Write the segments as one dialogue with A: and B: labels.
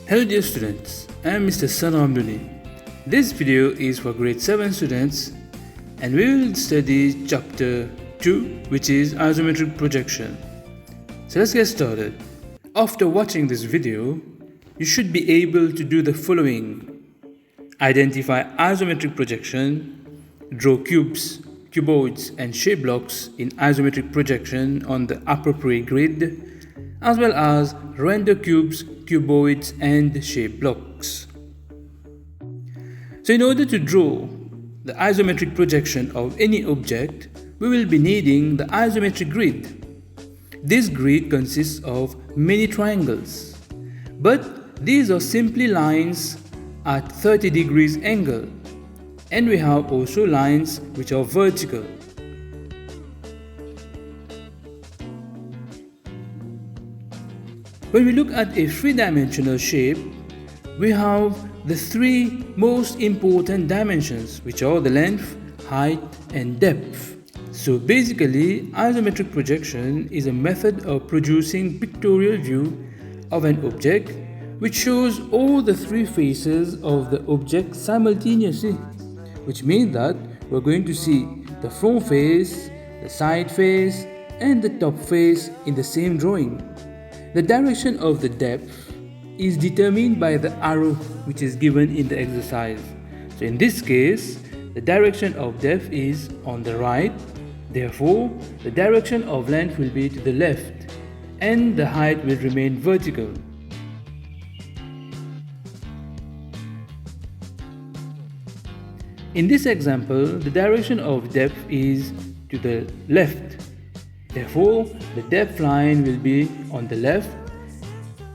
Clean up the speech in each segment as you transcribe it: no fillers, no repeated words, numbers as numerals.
A: Hello dear students, I am Mr. Sanamduni. This video is for grade 7 students and we will study chapter 2, which is Isometric Projection. So let's get started. After watching this video, you should be able to do the following: identify isometric projection, draw cubes, cuboids and shape blocks in isometric projection on the appropriate grid, as well as render cubes, cuboids and shape blocks. So in order to draw the isometric projection of any object, we will be needing the isometric grid. This grid consists of many triangles, but these are simply lines at 30 degrees angle, and we have also lines which are vertical. When we look at a three-dimensional shape, we have the three most important dimensions, which are the length, height and depth. So basically, isometric projection is a method of producing pictorial view of an object which shows all the three faces of the object simultaneously, which means that we're going to see the front face, the side face and the top face in the same drawing. The direction of the depth is determined by the arrow which is given in the exercise. So in this case, the direction of depth is on the right, therefore the direction of length will be to the left and the height will remain vertical. In this example, the direction of depth is to the left. Therefore, the depth line will be on the left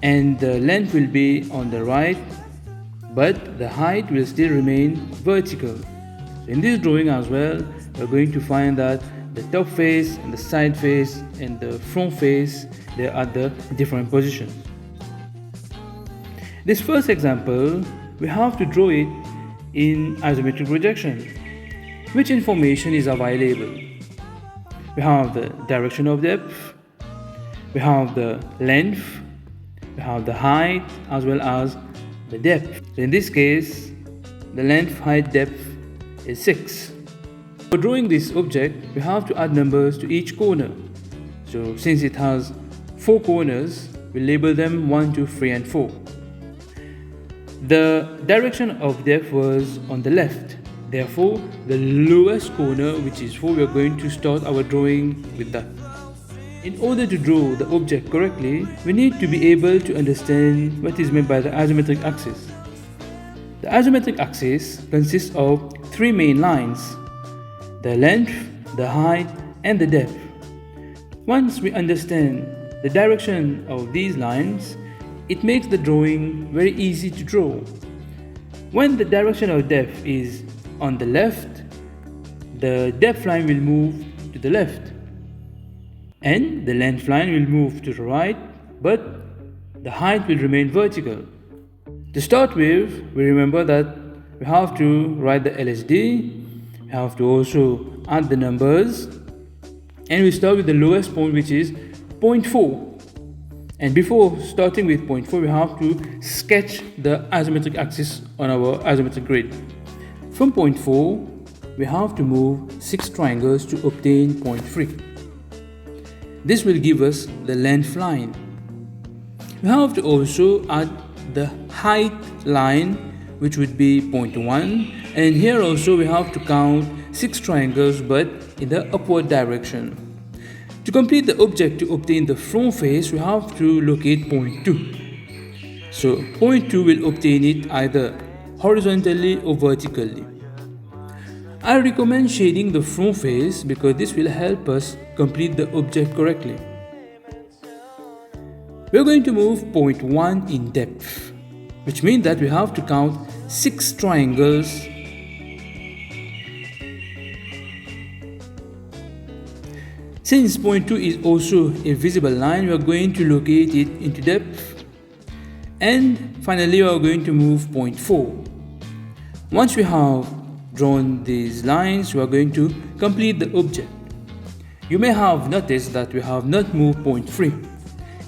A: and the length will be on the right, but the height will still remain vertical. So in this drawing as well, we are going to find that the top face and the side face and the front face, they are at the different positions. This first example, we have to draw it in isometric projection. Which information is available? We have the direction of depth, we have the length, we have the height as well as the depth. So in this case, the length, height, depth is 6. For drawing this object, we have to add numbers to each corner. So since it has 4 corners, we label them 1, 2, 3 and 4. The direction of depth was on the left. Therefore, the lowest corner, which is 4, we are going to start our drawing with that. In order to draw the object correctly, we need to be able to understand what is meant by the isometric axis. The isometric axis consists of 3 main lines: the length, the height, and the depth. Once we understand the direction of these lines, it makes the drawing very easy to draw. When the direction of depth is on the left, the depth line will move to the left and the length line will move to the right, but the height will remain vertical. To start with, we remember that we have to write the LSD, we have to also add the numbers, and we start with the lowest point, which is 0.4. And before starting with 0.4, we have to sketch the isometric axis on our isometric grid. From 0.4, we have to move 6 triangles to obtain 0.3. This will give us the length line. We have to also add the height line, which would be 0.1, and here also we have to count 6 triangles but in the upward direction. To complete the object to obtain the front face, we have to locate 0.2. So 0.2 will obtain it either horizontally or vertically. I recommend shading the front face because this will help us complete the object correctly. We are going to move 0.1 in depth, which means that we have to count 6 triangles. Since 0.2 is also a visible line, we are going to locate it into depth. And finally, we are going to move 0.4. Once we have drawn these lines, we are going to complete the object. You may have noticed that we have not moved 0.3.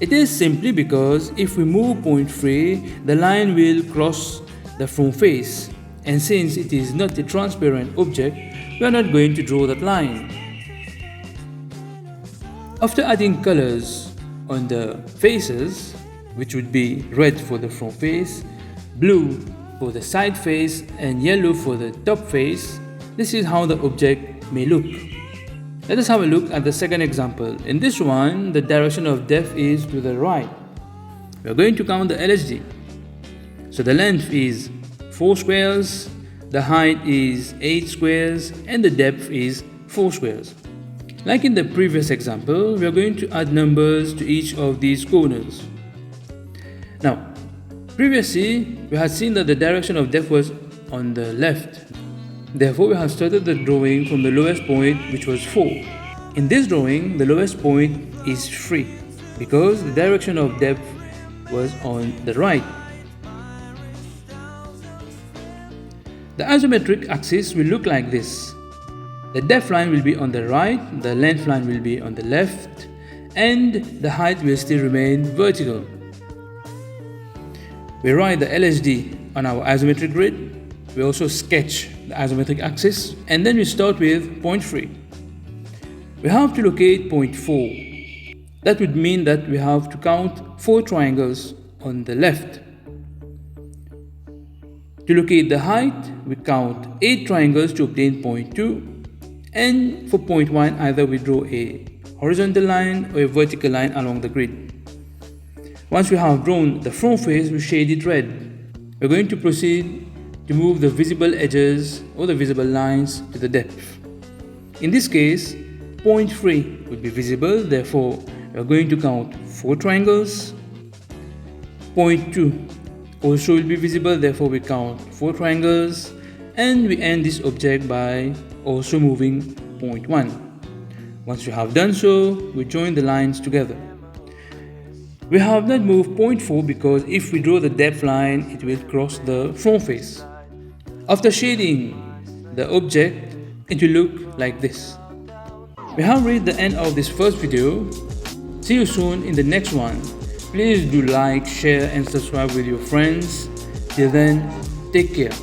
A: It is simply because if we move point 3, the line will cross the front face, and since it is not a transparent object, we are not going to draw that line. After adding colors on the faces, which would be red for the front face, blue for the side face, and yellow for the top face, this is how the object may look. Let us have a look at the second example. In this one, the direction of depth is to the right. We are going to count the LSD. So the length is 4 squares, the height is 8 squares, and the depth is 4 squares. Like in the previous example, we are going to add numbers to each of these corners. Now, previously, we had seen that the direction of depth was on the left. Therefore, we have started the drawing from the lowest point, which was 4. In this drawing, the lowest point is 3, because the direction of depth was on the right. The isometric axis will look like this. The depth line will be on the right, the length line will be on the left, and the height will still remain vertical. We write the LSD on our isometric grid. We also sketch the isometric axis, and then we start with point 3. We have to locate point 4. That would mean that we have to count 4 triangles on the left. To locate the height, we count 8 triangles to obtain point 2, and for point 1, either we draw a horizontal line or a vertical line along the grid. Once we have drawn the front face, we shade it red. We're going to proceed to move the visible edges or the visible lines to the depth. In this case, point 3 would be visible, therefore we're going to count 4 triangles. Point 2 also will be visible, therefore we count 4 triangles, and we end this object by also moving point 1. Once we have done so, we join the lines together. We have not moved point 4 because if we draw the depth line, it will cross the front face. After shading the object, it will look like this. We have reached the end of this first video. See you soon in the next one. Please do like, share and subscribe with your friends. Till then, take care.